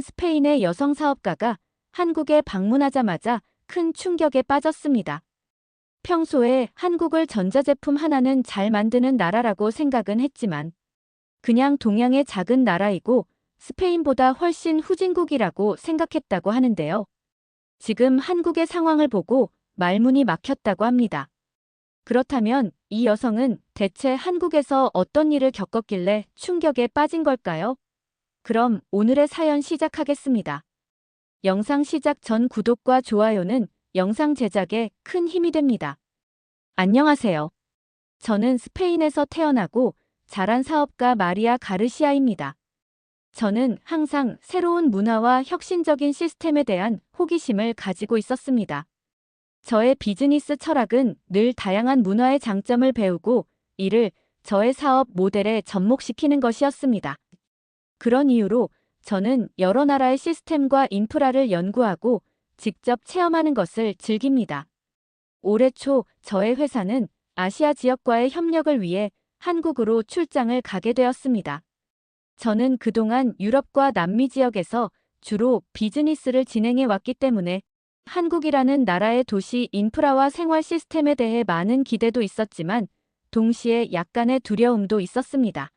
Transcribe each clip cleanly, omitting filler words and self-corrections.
스페인의 여성 사업가가 한국에 방문하자마자 큰 충격에 빠졌습니다. 평소에 한국을 전자제품 하나는 잘 만드는 나라라고 생각은 했지만 그냥 동양의 작은 나라이고 스페인보다 훨씬 후진국이라고 생각했다고 하는데요. 지금 한국의 상황을 보고 말문이 막혔다고 합니다. 그렇다면 이 여성은 대체 한국에서 어떤 일을 겪었길래 충격에 빠진 걸까요? 그럼 오늘의 사연 시작하겠습니다. 영상 시작 전 구독과 좋아요는 영상 제작에 큰 힘이 됩니다. 안녕하세요. 저는 스페인에서 태어나고 자란 사업가 마리아 가르시아입니다. 저는 항상 새로운 문화와 혁신적인 시스템에 대한 호기심을 가지고 있었습니다. 저의 비즈니스 철학은 늘 다양한 문화의 장점을 배우고 이를 저의 사업 모델에 접목시키는 것이었습니다. 그런 이유로 저는 여러 나라의 시스템과 인프라를 연구하고 직접 체험하는 것을 즐깁니다. 올해 초 저의 회사는 아시아 지역과의 협력을 위해 한국으로 출장을 가게 되었습니다. 저는 그동안 유럽과 남미 지역에서 주로 비즈니스를 진행해 왔기 때문에 한국이라는 나라의 도시 인프라와 생활 시스템에 대해 많은 기대도 있었지만 동시에 약간의 두려움도 있었습니다.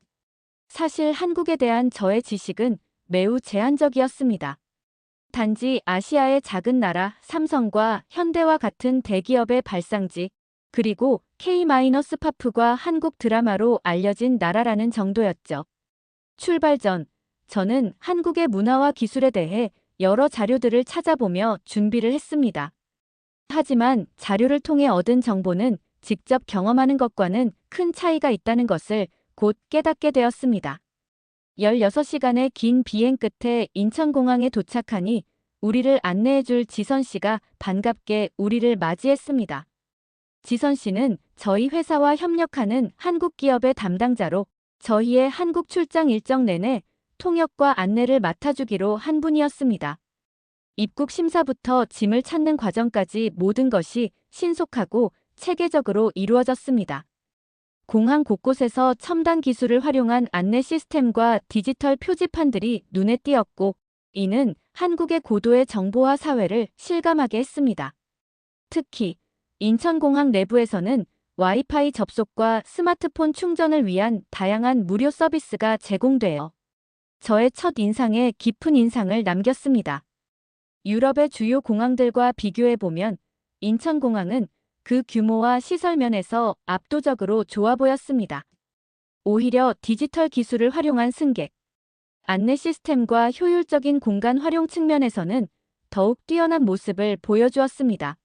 사실 한국에 대한 저의 지식은 매우 제한적이었습니다. 단지 아시아의 작은 나라 삼성과 현대와 같은 대기업의 발상지, 그리고 K-파프과 한국 드라마로 알려진 나라라는 정도였죠. 출발 전, 저는 한국의 문화와 기술에 대해 여러 자료들을 찾아보며 준비를 했습니다. 하지만 자료를 통해 얻은 정보는 직접 경험하는 것과는 큰 차이가 있다는 것을 곧 깨닫게 되었습니다. 16시간의 긴 비행 끝에 인천공항에 도착하니 우리를 안내해줄 지선 씨가 반갑게 우리를 맞이했습니다. 지선 씨는 저희 회사와 협력하는 한국 기업의 담당자로 저희의 한국 출장 일정 내내 통역과 안내를 맡아주기로 한 분이었습니다. 입국 심사부터 짐을 찾는 과정까지 모든 것이 신속하고 체계적으로 이루어졌습니다. 공항 곳곳에서 첨단 기술을 활용한 안내 시스템과 디지털 표지판들이 눈에 띄었고, 이는 한국의 고도의 정보화 사회를 실감하게 했습니다. 특히 인천공항 내부에서는 와이파이 접속과 스마트폰 충전을 위한 다양한 무료 서비스가 제공되어 저의 첫 인상에 깊은 인상을 남겼습니다. 유럽의 주요 공항들과 비교해보면 인천공항은 그 규모와 시설 면에서 압도적으로 좋아 보였습니다. 오히려 디지털 기술을 활용한 승객, 안내 시스템과 효율적인 공간 활용 측면에서는 더욱 뛰어난 모습을 보여주었습니다.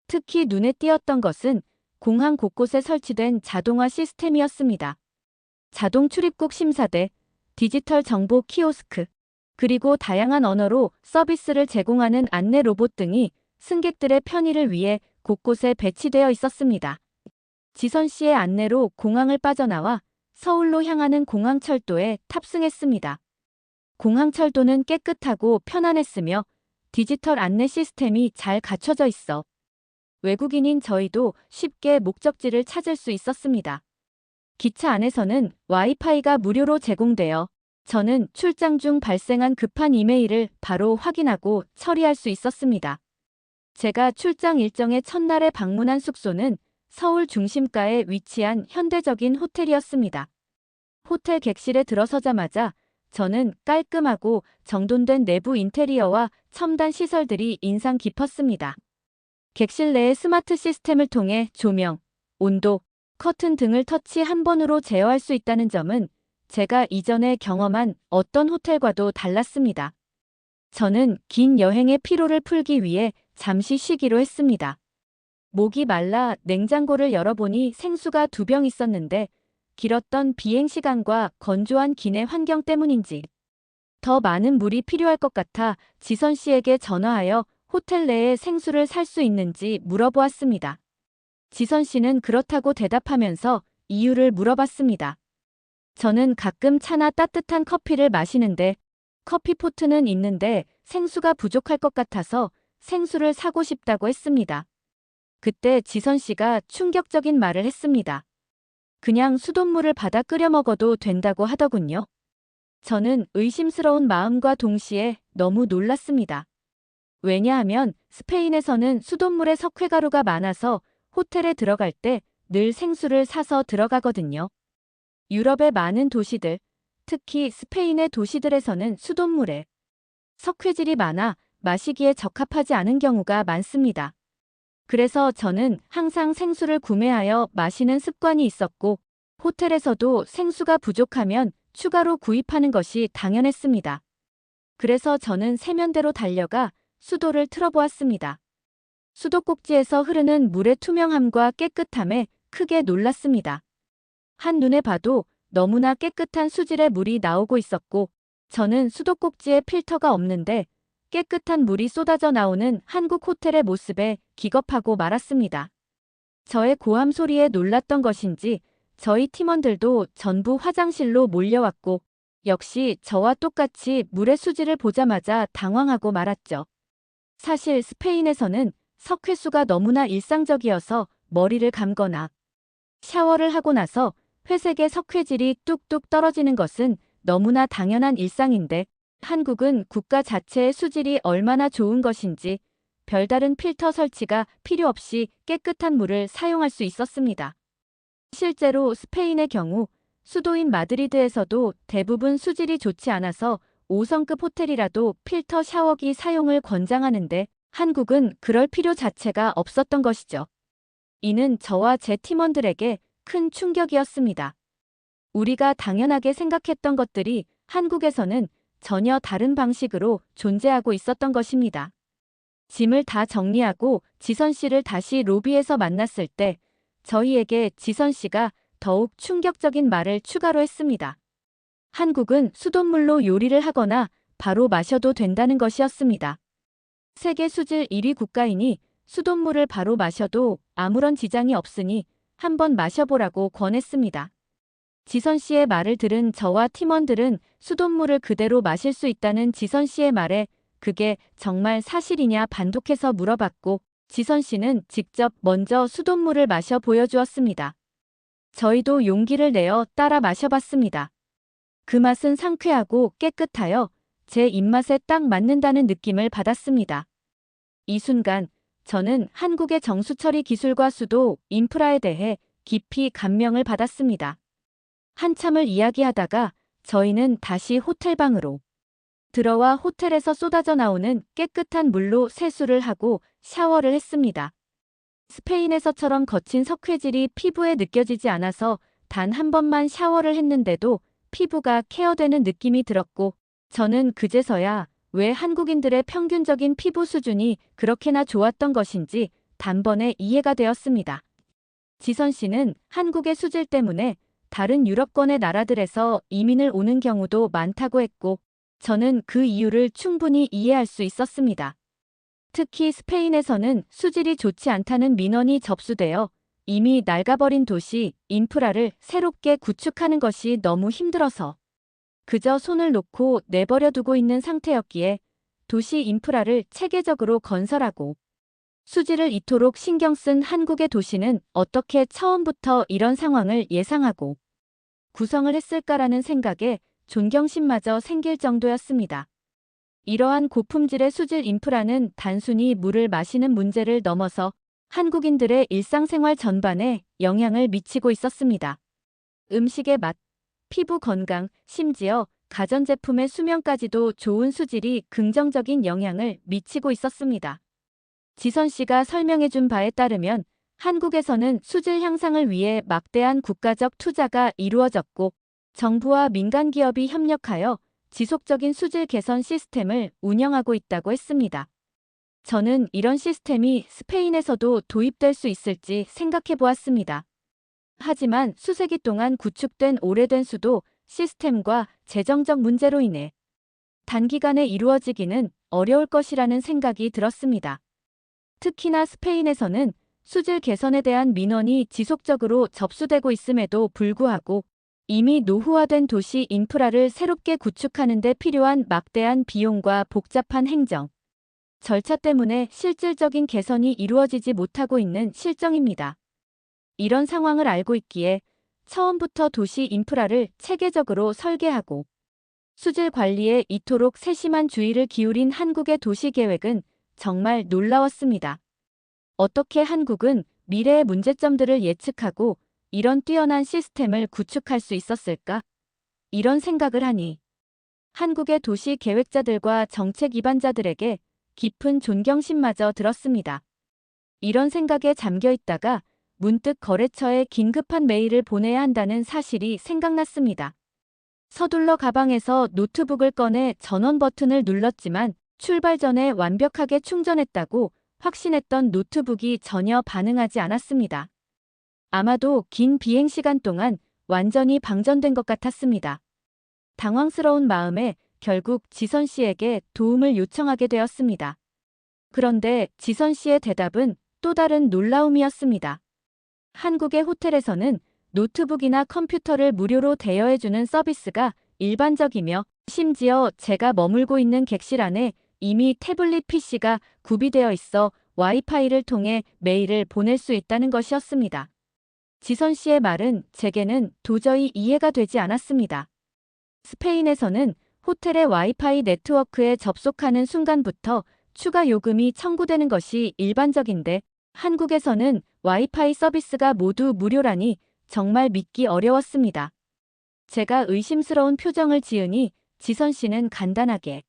특히 눈에 띄었던 것은 공항 곳곳에 설치된 자동화 시스템이었습니다. 자동 출입국 심사대, 디지털 정보 키오스크, 그리고 다양한 언어로 서비스를 제공하는 안내 로봇 등이 승객들의 편의를 위해 곳곳에 배치되어 있었습니다. 지선 씨의 안내로 공항을 빠져나와 서울로 향하는 공항철도에 탑승했습니다. 공항철도는 깨끗하고 편안했으며 디지털 안내 시스템이 잘 갖춰져 있어 외국인인 저희도 쉽게 목적지를 찾을 수 있었습니다. 기차 안에서는 와이파이가 무료로 제공되어 저는 출장 중 발생한 급한 이메일을 바로 확인하고 처리할 수 있었습니다. 제가 출장 일정의 첫날에 방문한 숙소는 서울 중심가에 위치한 현대적인 호텔이었습니다. 호텔 객실에 들어서자마자 저는 깔끔하고 정돈된 내부 인테리어와 첨단 시설들이 인상 깊었습니다. 객실 내의 스마트 시스템을 통해 조명, 온도, 커튼 등을 터치 한 번으로 제어할 수 있다는 점은 제가 이전에 경험한 어떤 호텔과도 달랐습니다. 저는 긴 여행의 피로를 풀기 위해 잠시 쉬기로 했습니다. 목이 말라 냉장고를 열어보니 생수가 2병 있었는데 길었던 비행 시간과 건조한 기내 환경 때문인지 더 많은 물이 필요할 것 같아 지선 씨에게 전화하여 호텔 내에 생수를 살 수 있는지 물어보았습니다. 지선 씨는 그렇다고 대답하면서 이유를 물어봤습니다. 저는 가끔 차나 따뜻한 커피를 마시는데 커피포트는 있는데 생수가 부족할 것 같아서 생수를 사고 싶다고 했습니다. 그때 지선 씨가 충격적인 말을 했습니다. 그냥 수돗물을 받아 끓여 먹어도 된다고 하더군요. 저는 의심스러운 마음과 동시에 너무 놀랐습니다. 왜냐하면 스페인에서는 수돗물에 석회가루가 많아서 호텔에 들어갈 때 늘 생수를 사서 들어가거든요. 유럽의 많은 도시들, 특히 스페인의 도시들에서는 수돗물에 석회질이 많아 마시기에 적합하지 않은 경우가 많습니다. 그래서 저는 항상 생수를 구매하여 마시는 습관이 있었고, 호텔에서도 생수가 부족하면 추가로 구입하는 것이 당연했습니다. 그래서 저는 세면대로 달려가 수도를 틀어보았습니다. 수도꼭지에서 흐르는 물의 투명함과 깨끗함에 크게 놀랐습니다. 한눈에 봐도 너무나 깨끗한 수질의 물이 나오고 있었고, 저는 수도꼭지에 필터가 없는데 깨끗한 물이 쏟아져 나오는 한국 호텔의 모습에 기겁하고 말았습니다. 저의 고함 소리에 놀랐던 것인지 저희 팀원들도 전부 화장실로 몰려왔고, 역시 저와 똑같이 물의 수질을 보자마자 당황하고 말았죠. 사실 스페인에서는 석회수가 너무나 일상적이어서 머리를 감거나 샤워를 하고 나서 회색의 석회질이 뚝뚝 떨어지는 것은 너무나 당연한 일상인데, 한국은 국가 자체의 수질이 얼마나 좋은 것인지 별다른 필터 설치가 필요 없이 깨끗한 물을 사용할 수 있었습니다. 실제로 스페인의 경우 수도인 마드리드에서도 대부분 수질이 좋지 않아서 5성급 호텔이라도 필터 샤워기 사용을 권장하는데, 한국은 그럴 필요 자체가 없었던 것이죠. 이는 저와 제 팀원들에게 큰 충격이었습니다. 우리가 당연하게 생각했던 것들이 한국에서는 전혀 다른 방식으로 존재하고 있었던 것입니다. 짐을 다 정리하고 지선 씨를 다시 로비에서 만났을 때 저희에게 지선 씨가 더욱 충격적인 말을 추가로 했습니다. 한국은 수돗물로 요리를 하거나 바로 마셔도 된다는 것이었습니다. 세계 수질 1위 국가이니 수돗물을 바로 마셔도 아무런 지장이 없으니 한번 마셔보라고 권했습니다. 지선 씨의 말을 들은 저와 팀원들은 수돗물을 그대로 마실 수 있다는 지선 씨의 말에 그게 정말 사실이냐 반복해서 물어봤고, 지선 씨는 직접 먼저 수돗물을 마셔 보여주었습니다. 저희도 용기를 내어 따라 마셔봤습니다. 그 맛은 상쾌하고 깨끗하여 제 입맛에 딱 맞는다는 느낌을 받았습니다. 이 순간 저는 한국의 정수처리 기술과 수도, 인프라에 대해 깊이 감명을 받았습니다. 한참을 이야기하다가 저희는 다시 호텔방으로 들어와 호텔에서 쏟아져 나오는 깨끗한 물로 세수를 하고 샤워를 했습니다. 스페인에서처럼 거친 석회질이 피부에 느껴지지 않아서 단 한 번만 샤워를 했는데도 피부가 케어되는 느낌이 들었고, 저는 그제서야 왜 한국인들의 평균적인 피부 수준이 그렇게나 좋았던 것인지 단번에 이해가 되었습니다. 지선 씨는 한국의 수질 때문에 다른 유럽권의 나라들에서 이민을 오는 경우도 많다고 했고, 저는 그 이유를 충분히 이해할 수 있었습니다. 특히 스페인에서는 수질이 좋지 않다는 민원이 접수되어 이미 낡아버린 도시 인프라를 새롭게 구축하는 것이 너무 힘들어서 그저 손을 놓고 내버려 두고 있는 상태였기에, 도시 인프라를 체계적으로 건설하고 수질을 이토록 신경 쓴 한국의 도시는 어떻게 처음부터 이런 상황을 예상하고 구성을 했을까라는 생각에 존경심마저 생길 정도였습니다. 이러한 고품질의 수질 인프라는 단순히 물을 마시는 문제를 넘어서 한국인들의 일상생활 전반에 영향을 미치고 있었습니다. 음식의 맛, 피부 건강, 심지어 가전제품의 수명까지도 좋은 수질이 긍정적인 영향을 미치고 있었습니다. 지선 씨가 설명해준 바에 따르면 한국에서는 수질 향상을 위해 막대한 국가적 투자가 이루어졌고, 정부와 민간 기업이 협력하여 지속적인 수질 개선 시스템을 운영하고 있다고 했습니다. 저는 이런 시스템이 스페인에서도 도입될 수 있을지 생각해 보았습니다. 하지만 수세기 동안 구축된 오래된 수도 시스템과 재정적 문제로 인해 단기간에 이루어지기는 어려울 것이라는 생각이 들었습니다. 특히나 스페인에서는 수질 개선에 대한 민원이 지속적으로 접수되고 있음에도 불구하고 이미 노후화된 도시 인프라를 새롭게 구축하는 데 필요한 막대한 비용과 복잡한 행정, 절차 때문에 실질적인 개선이 이루어지지 못하고 있는 실정입니다. 이런 상황을 알고 있기에 처음부터 도시 인프라를 체계적으로 설계하고 수질 관리에 이토록 세심한 주의를 기울인 한국의 도시 계획은 정말 놀라웠습니다. 어떻게 한국은 미래의 문제점들을 예측하고 이런 뛰어난 시스템을 구축할 수 있었을까? 이런 생각을 하니 한국의 도시 계획자들과 정책 입안자들에게 깊은 존경심마저 들었습니다. 이런 생각에 잠겨 있다가 문득 거래처에 긴급한 메일을 보내야 한다는 사실이 생각났습니다. 서둘러 가방에서 노트북을 꺼내 전원 버튼을 눌렀지만 출발 전에 완벽하게 충전했다고 확신했던 노트북이 전혀 반응하지 않았습니다. 아마도 긴 비행 시간 동안 완전히 방전된 것 같았습니다. 당황스러운 마음에 결국 지선 씨에게 도움을 요청하게 되었습니다. 그런데 지선 씨의 대답은 또 다른 놀라움이었습니다. 한국의 호텔에서는 노트북이나 컴퓨터를 무료로 대여해주는 서비스가 일반적이며 심지어 제가 머물고 있는 객실 안에 이미 태블릿 PC가 구비되어 있어 와이파이를 통해 메일을 보낼 수 있다는 것이었습니다. 지선 씨의 말은 제게는 도저히 이해가 되지 않았습니다. 스페인에서는 호텔의 와이파이 네트워크에 접속하는 순간부터 추가 요금이 청구되는 것이 일반적인데 한국에서는 와이파이 서비스가 모두 무료라니 정말 믿기 어려웠습니다. 제가 의심스러운 표정을 지으니 지선 씨는 간단하게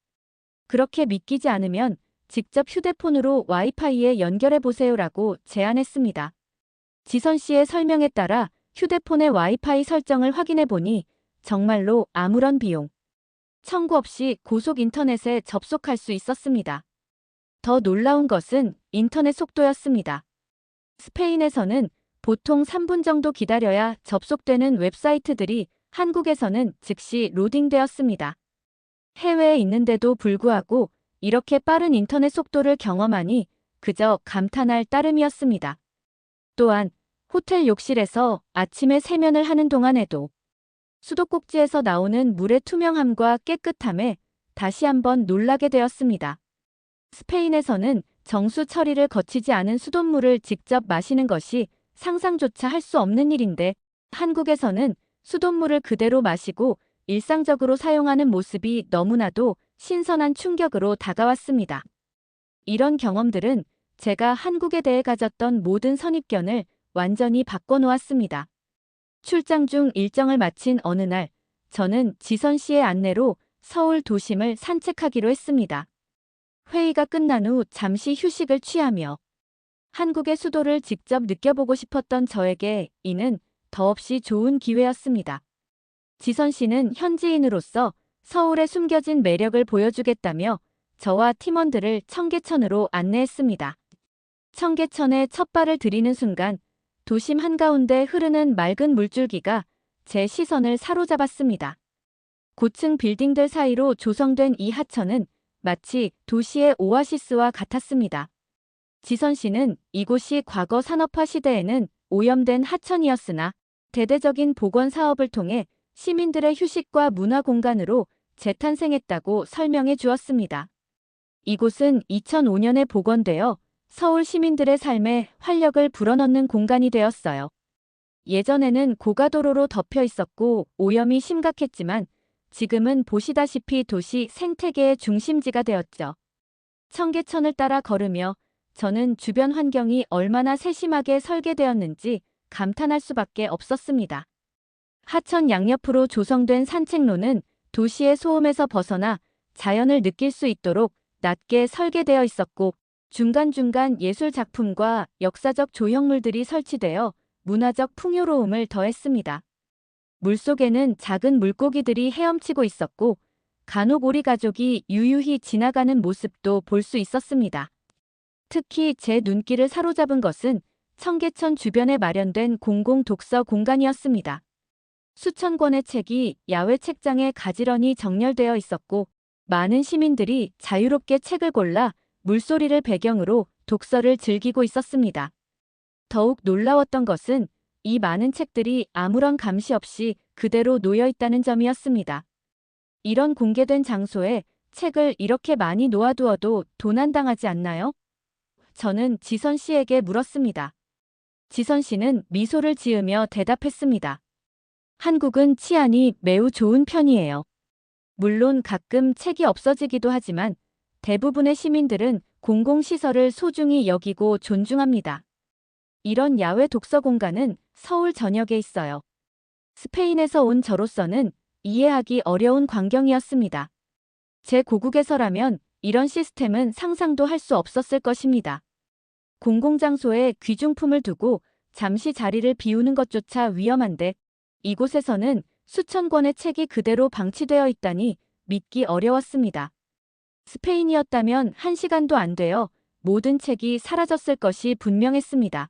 그렇게 믿기지 않으면 직접 휴대폰으로 와이파이에 연결해 보세요라고 제안했습니다. 지선 씨의 설명에 따라 휴대폰의 와이파이 설정을 확인해 보니 정말로 아무런 비용 청구 없이 고속 인터넷에 접속할 수 있었습니다. 더 놀라운 것은 인터넷 속도였습니다. 스페인에서는 보통 3분 정도 기다려야 접속되는 웹사이트들이 한국에서는 즉시 로딩되었습니다. 해외에 있는데도 불구하고 이렇게 빠른 인터넷 속도를 경험하니 그저 감탄할 따름이었습니다. 또한 호텔 욕실에서 아침에 세면을 하는 동안에도 수도꼭지에서 나오는 물의 투명함과 깨끗함에 다시 한번 놀라게 되었습니다. 스페인에서는 정수 처리를 거치지 않은 수돗물을 직접 마시는 것이 상상조차 할 수 없는 일인데 한국에서는 수돗물을 그대로 마시고 일상적으로 사용하는 모습이 너무나도 신선한 충격으로 다가왔습니다. 이런 경험들은 제가 한국에 대해 가졌던 모든 선입견을 완전히 바꿔놓았습니다. 출장 중 일정을 마친 어느 날, 저는 지선 씨의 안내로 서울 도심을 산책하기로 했습니다. 회의가 끝난 후 잠시 휴식을 취하며 한국의 수도를 직접 느껴보고 싶었던 저에게 이는 더없이 좋은 기회였습니다. 지선 씨는 현지인으로서 서울의 숨겨진 매력을 보여주겠다며 저와 팀원들을 청계천으로 안내했습니다. 청계천에 첫 발을 들이는 순간 도심 한가운데 흐르는 맑은 물줄기가 제 시선을 사로잡았습니다. 고층 빌딩들 사이로 조성된 이 하천은 마치 도시의 오아시스와 같았습니다. 지선 씨는 이곳이 과거 산업화 시대에는 오염된 하천이었으나 대대적인 복원 사업을 통해 시민들의 휴식과 문화 공간으로 재탄생했다고 설명해 주었습니다. 이곳은 2005년에 복원되어 서울 시민들의 삶에 활력을 불어넣는 공간이 되었어요. 예전에는 고가도로로 덮여 있었고 오염이 심각했지만 지금은 보시다시피 도시 생태계의 중심지가 되었죠. 청계천을 따라 걸으며 저는 주변 환경이 얼마나 세심하게 설계되었는지 감탄할 수밖에 없었습니다. 하천 양옆으로 조성된 산책로는 도시의 소음에서 벗어나 자연을 느낄 수 있도록 낮게 설계되어 있었고 중간중간 예술 작품과 역사적 조형물들이 설치되어 문화적 풍요로움을 더했습니다. 물속에는 작은 물고기들이 헤엄치고 있었고 간혹 오리 가족이 유유히 지나가는 모습도 볼 수 있었습니다. 특히 제 눈길을 사로잡은 것은 청계천 주변에 마련된 공공 독서 공간이었습니다. 수천 권의 책이 야외 책장에 가지런히 정렬되어 있었고 많은 시민들이 자유롭게 책을 골라 물소리를 배경으로 독서를 즐기고 있었습니다. 더욱 놀라웠던 것은 이 많은 책들이 아무런 감시 없이 그대로 놓여 있다는 점이었습니다. 이런 공개된 장소에 책을 이렇게 많이 놓아두어도 도난당하지 않나요? 저는 지선 씨에게 물었습니다. 지선 씨는 미소를 지으며 대답했습니다. 한국은 치안이 매우 좋은 편이에요. 물론 가끔 책이 없어지기도 하지만 대부분의 시민들은 공공시설을 소중히 여기고 존중합니다. 이런 야외 독서 공간은 서울 전역에 있어요. 스페인에서 온 저로서는 이해하기 어려운 광경이었습니다. 제 고국에서라면 이런 시스템은 상상도 할 수 없었을 것입니다. 공공장소에 귀중품을 두고 잠시 자리를 비우는 것조차 위험한데 이곳에서는 수천 권의 책이 그대로 방치되어 있다니 믿기 어려웠습니다. 스페인이었다면 1시간도 안 되어 모든 책이 사라졌을 것이 분명했습니다.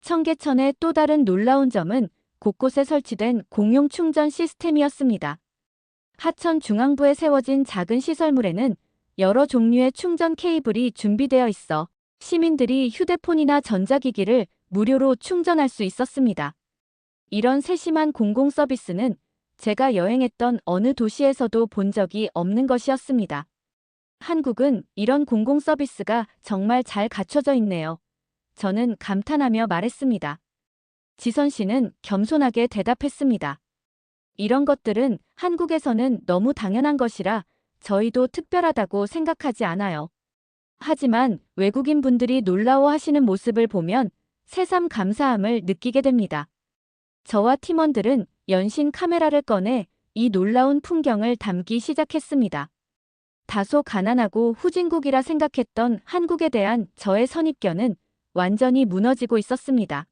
청계천의 또 다른 놀라운 점은 곳곳에 설치된 공용 충전 시스템이었습니다. 하천 중앙부에 세워진 작은 시설물에는 여러 종류의 충전 케이블이 준비되어 있어 시민들이 휴대폰이나 전자기기를 무료로 충전할 수 있었습니다. 이런 세심한 공공 서비스는 제가 여행했던 어느 도시에서도 본 적이 없는 것이었습니다. 한국은 이런 공공 서비스가 정말 잘 갖춰져 있네요. 저는 감탄하며 말했습니다. 지선 씨는 겸손하게 대답했습니다. 이런 것들은 한국에서는 너무 당연한 것이라 저희도 특별하다고 생각하지 않아요. 하지만 외국인 분들이 놀라워하시는 모습을 보면 새삼 감사함을 느끼게 됩니다. 저와 팀원들은 연신 카메라를 꺼내 이 놀라운 풍경을 담기 시작했습니다. 다소 가난하고 후진국이라 생각했던 한국에 대한 저의 선입견은 완전히 무너지고 있었습니다.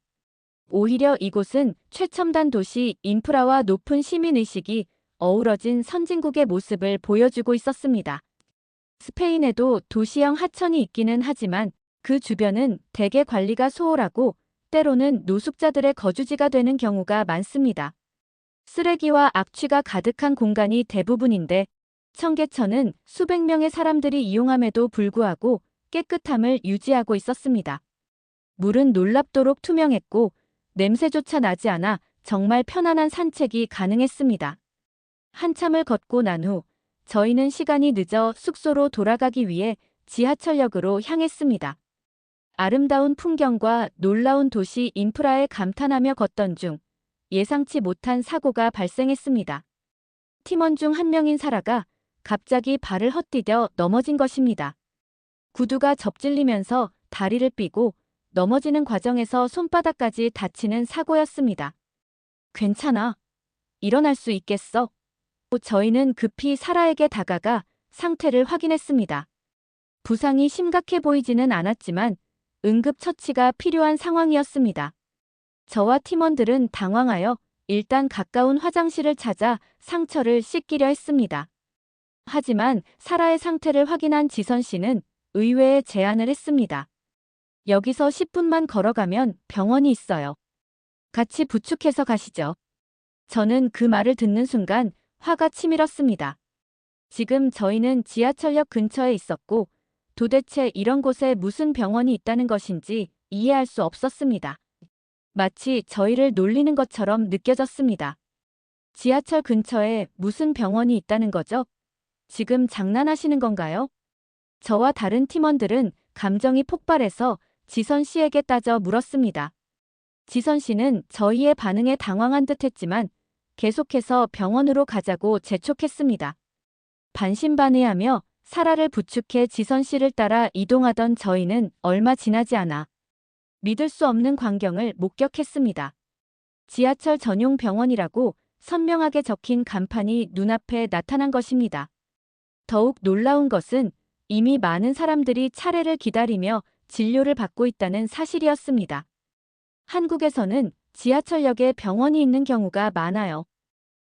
오히려 이곳은 최첨단 도시 인프라와 높은 시민의식이 어우러진 선진국의 모습을 보여주고 있었습니다. 스페인에도 도시형 하천이 있기는 하지만 그 주변은 대개 관리가 소홀하고 때로는 노숙자들의 거주지가 되는 경우가 많습니다. 쓰레기와 악취가 가득한 공간이 대부분인데 청계천은 수백 명의 사람들이 이용함에도 불구하고 깨끗함을 유지하고 있었습니다. 물은 놀랍도록 투명했고 냄새조차 나지 않아 정말 편안한 산책이 가능했습니다. 한참을 걷고 난 후 저희는 시간이 늦어 숙소로 돌아가기 위해 지하철역으로 향했습니다. 아름다운 풍경과 놀라운 도시 인프라에 감탄하며 걷던 중 예상치 못한 사고가 발생했습니다. 팀원 중 한 명인 사라가 갑자기 발을 헛디뎌 넘어진 것입니다. 구두가 접질리면서 다리를 삐고 넘어지는 과정에서 손바닥까지 다치는 사고였습니다. 괜찮아. 일어날 수 있겠어? 저희는 급히 사라에게 다가가 상태를 확인했습니다. 부상이 심각해 보이지는 않았지만 응급처치가 필요한 상황이었습니다. 저와 팀원들은 당황하여 일단 가까운 화장실을 찾아 상처를 씻기려 했습니다. 하지만 사라의 상태를 확인한 지선 씨는 의외의 제안을 했습니다. 여기서 10분만 걸어가면 병원이 있어요. 같이 부축해서 가시죠. 저는 그 말을 듣는 순간 화가 치밀었습니다. 지금 저희는 지하철역 근처에 있었고 도대체 이런 곳에 무슨 병원이 있다는 것인지 이해할 수 없었습니다. 마치 저희를 놀리는 것처럼 느껴졌습니다. 지하철 근처에 무슨 병원이 있다는 거죠? 지금 장난하시는 건가요? 저와 다른 팀원들은 감정이 폭발해서 지선 씨에게 따져 물었습니다. 지선 씨는 저희의 반응에 당황한 듯 했지만 계속해서 병원으로 가자고 재촉했습니다. 반신반의하며 사라를 부축해 지선 씨를 따라 이동하던 저희는 얼마 지나지 않아 믿을 수 없는 광경을 목격했습니다. 지하철 전용 병원이라고 선명하게 적힌 간판이 눈앞에 나타난 것입니다. 더욱 놀라운 것은 이미 많은 사람들이 차례를 기다리며 진료를 받고 있다는 사실이었습니다. 한국에서는 지하철역에 병원이 있는 경우가 많아요.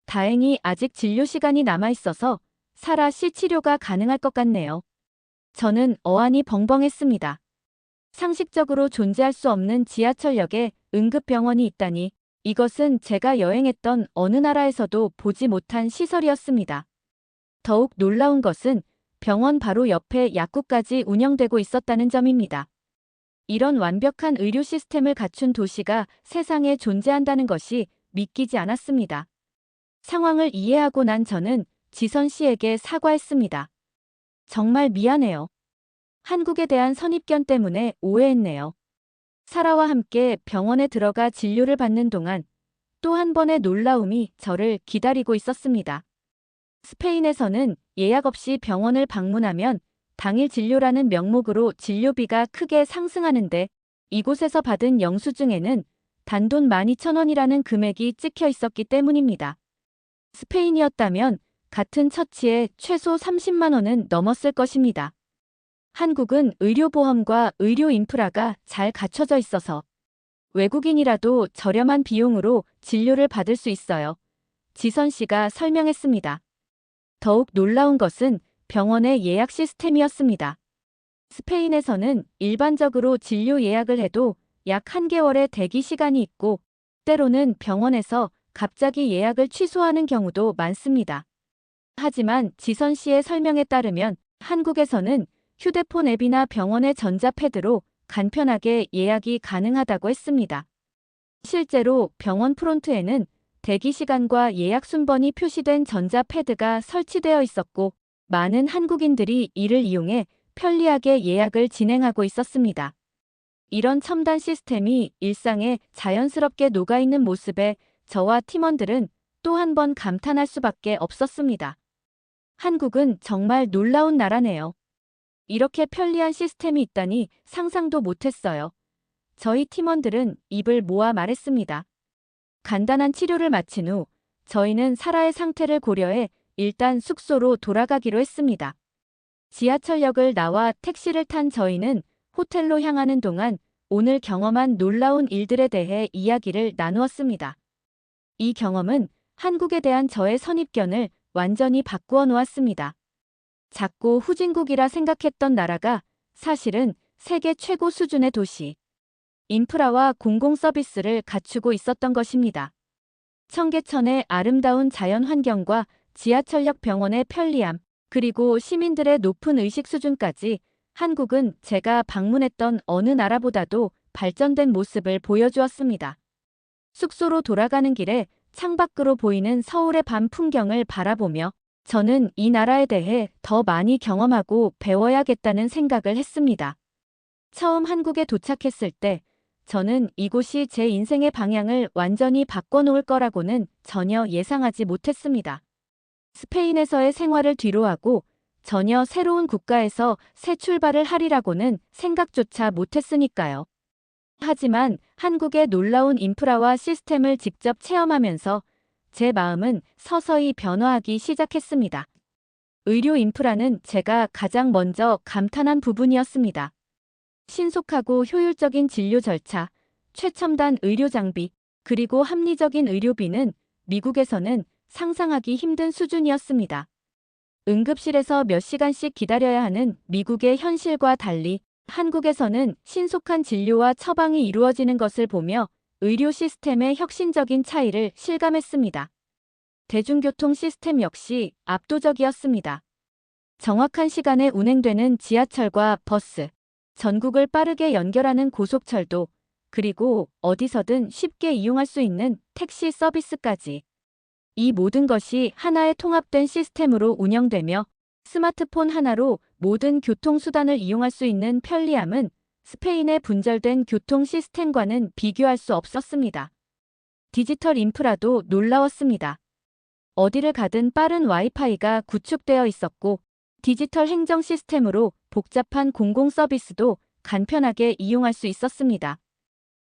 다행히 아직 진료 시간이 남아 있어서 사라 씨 치료가 가능할 것 같네요. 저는 어안이 벙벙했습니다. 상식적으로 존재할 수 없는 지하철역에 응급병원이 있다니 이것은 제가 여행했던 어느 나라에서도 보지 못한 시설이었습니다. 더욱 놀라운 것은 병원 바로 옆에 약국까지 운영되고 있었다는 점입니다. 이런 완벽한 의료 시스템을 갖춘 도시가 세상에 존재한다는 것이 믿기지 않았습니다. 상황을 이해하고 난 저는 지선 씨에게 사과했습니다. 정말 미안해요. 한국에 대한 선입견 때문에 오해했네요. 사라와 함께 병원에 들어가 진료를 받는 동안 또 한 번의 놀라움이 저를 기다리고 있었습니다. 스페인에서는 예약 없이 병원을 방문하면 당일 진료라는 명목으로 진료비가 크게 상승하는데, 이곳에서 받은 영수증에는 단돈 12,000원이라는 금액이 찍혀 있었기 때문입니다. 스페인이었다면 같은 처치에 최소 30만 원은 넘었을 것입니다. 한국은 의료보험과 의료 인프라가 잘 갖춰져 있어서 외국인이라도 저렴한 비용으로 진료를 받을 수 있어요. 지선 씨가 설명했습니다. 더욱 놀라운 것은 병원의 예약 시스템이었습니다. 스페인에서는 일반적으로 진료 예약을 해도 약 1개월의 대기 시간이 있고, 때로는 병원에서 갑자기 예약을 취소하는 경우도 많습니다. 하지만 지선 씨의 설명에 따르면 한국에서는 휴대폰 앱이나 병원의 전자패드로 간편하게 예약이 가능하다고 했습니다. 실제로 병원 프론트에는 대기 시간과 예약 순번이 표시된 전자패드가 설치되어 있었고, 많은 한국인들이 이를 이용해 편리하게 예약을 진행하고 있었습니다. 이런 첨단 시스템이 일상에 자연스럽게 녹아있는 모습에 저와 팀원들은 또 한 번 감탄할 수밖에 없었습니다. 한국은 정말 놀라운 나라네요. 이렇게 편리한 시스템이 있다니 상상도 못했어요. 저희 팀원들은 입을 모아 말했습니다. 간단한 치료를 마친 후 저희는 사라의 상태를 고려해 일단 숙소로 돌아가기로 했습니다. 지하철역을 나와 택시를 탄 저희는 호텔로 향하는 동안 오늘 경험한 놀라운 일들에 대해 이야기를 나누었습니다. 이 경험은 한국에 대한 저의 선입견을 완전히 바꾸어 놓았습니다. 작고 후진국이라 생각했던 나라가 사실은 세계 최고 수준의 도시, 인프라와 공공 서비스를 갖추고 있었던 것입니다. 청계천의 아름다운 자연 환경과 지하철역 병원의 편리함, 그리고 시민들의 높은 의식 수준까지 한국은 제가 방문했던 어느 나라보다도 발전된 모습을 보여주었습니다. 숙소로 돌아가는 길에 창밖으로 보이는 서울의 밤 풍경을 바라보며 저는 이 나라에 대해 더 많이 경험하고 배워야겠다는 생각을 했습니다. 처음 한국에 도착했을 때 저는 이곳이 제 인생의 방향을 완전히 바꿔놓을 거라고는 전혀 예상하지 못했습니다. 스페인에서의 생활을 뒤로하고 전혀 새로운 국가에서 새 출발을 하리라고는 생각조차 못했으니까요. 하지만 한국의 놀라운 인프라와 시스템을 직접 체험하면서 제 마음은 서서히 변화하기 시작했습니다. 의료 인프라는 제가 가장 먼저 감탄한 부분이었습니다. 신속하고 효율적인 진료 절차, 최첨단 의료 장비, 그리고 합리적인 의료비는 미국에서는 상상하기 힘든 수준이었습니다. 응급실에서 몇 시간씩 기다려야 하는 미국의 현실과 달리 한국에서는 신속한 진료와 처방이 이루어지는 것을 보며 의료 시스템의 혁신적인 차이를 실감했습니다. 대중교통 시스템 역시 압도적이었습니다. 정확한 시간에 운행되는 지하철과 버스, 전국을 빠르게 연결하는 고속철도, 그리고 어디서든 쉽게 이용할 수 있는 택시 서비스까지. 이 모든 것이 하나의 통합된 시스템으로 운영되며 스마트폰 하나로 모든 교통수단을 이용할 수 있는 편리함은 스페인의 분절된 교통 시스템과는 비교할 수 없었습니다. 디지털 인프라도 놀라웠습니다. 어디를 가든 빠른 와이파이가 구축되어 있었고, 디지털 행정 시스템으로 복잡한 공공 서비스도 간편하게 이용할 수 있었습니다.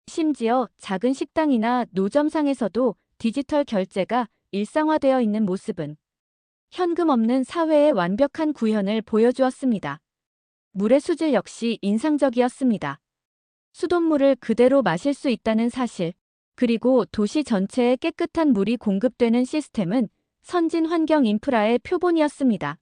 심지어 작은 식당이나 노점상에서도 디지털 결제가 일상화되어 있는 모습은 현금 없는 사회의 완벽한 구현을 보여주었습니다. 물의 수질 역시 인상적이었습니다. 수돗물을 그대로 마실 수 있다는 사실, 그리고 도시 전체에 깨끗한 물이 공급되는 시스템은 선진 환경 인프라의 표본이었습니다.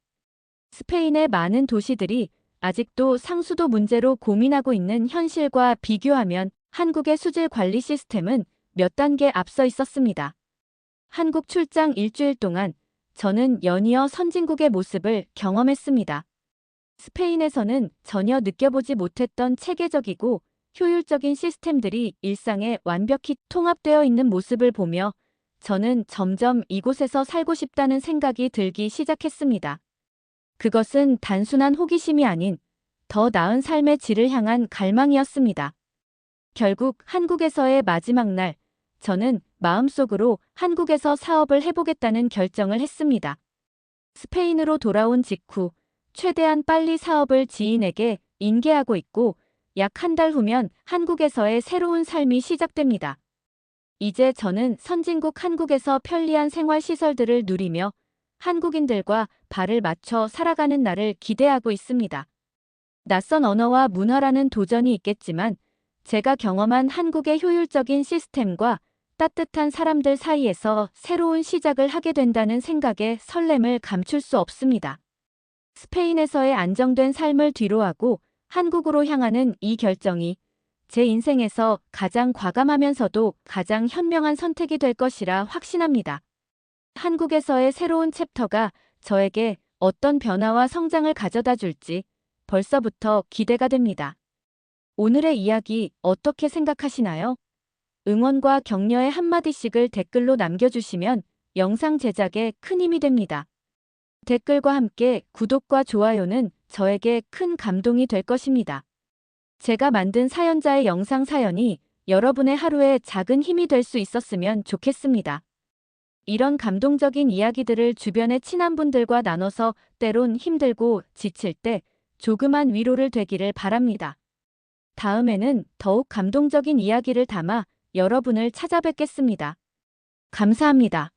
스페인의 많은 도시들이 아직도 상수도 문제로 고민하고 있는 현실과 비교하면 한국의 수질 관리 시스템은 몇 단계 앞서 있었습니다. 한국 출장 일주일 동안 저는 연이어 선진국의 모습을 경험했습니다. 스페인에서는 전혀 느껴보지 못했던 체계적이고 효율적인 시스템들이 일상에 완벽히 통합되어 있는 모습을 보며 저는 점점 이곳에서 살고 싶다는 생각이 들기 시작했습니다. 그것은 단순한 호기심이 아닌 더 나은 삶의 질을 향한 갈망이었습니다. 결국 한국에서의 마지막 날, 저는 마음속으로 한국에서 사업을 해보겠다는 결정을 했습니다. 스페인으로 돌아온 직후 최대한 빨리 사업을 지인에게 인계하고 있고 약 한 달 후면 한국에서의 새로운 삶이 시작됩니다. 이제 저는 선진국 한국에서 편리한 생활 시설들을 누리며 한국인들과 발을 맞춰 살아가는 날을 기대하고 있습니다. 낯선 언어와 문화라는 도전이 있겠지만 제가 경험한 한국의 효율적인 시스템과 따뜻한 사람들 사이에서 새로운 시작을 하게 된다는 생각에 설렘을 감출 수 없습니다. 스페인에서의 안정된 삶을 뒤로하고 한국으로 향하는 이 결정이 제 인생에서 가장 과감하면서도 가장 현명한 선택이 될 것이라 확신합니다. 한국에서의 새로운 챕터가 저에게 어떤 변화와 성장을 가져다 줄지 벌써부터 기대가 됩니다. 오늘의 이야기 어떻게 생각하시나요? 응원과 격려의 한마디씩을 댓글로 남겨주시면 영상 제작에 큰 힘이 됩니다. 댓글과 함께 구독과 좋아요는 저에게 큰 감동이 될 것입니다. 제가 만든 사연자의 영상 사연이 여러분의 하루에 작은 힘이 될 수 있었으면 좋겠습니다. 이런 감동적인 이야기들을 주변의 친한 분들과 나눠서 때론 힘들고 지칠 때 조그만 위로를 되기를 바랍니다. 다음에는 더욱 감동적인 이야기를 담아 여러분을 찾아뵙겠습니다. 감사합니다.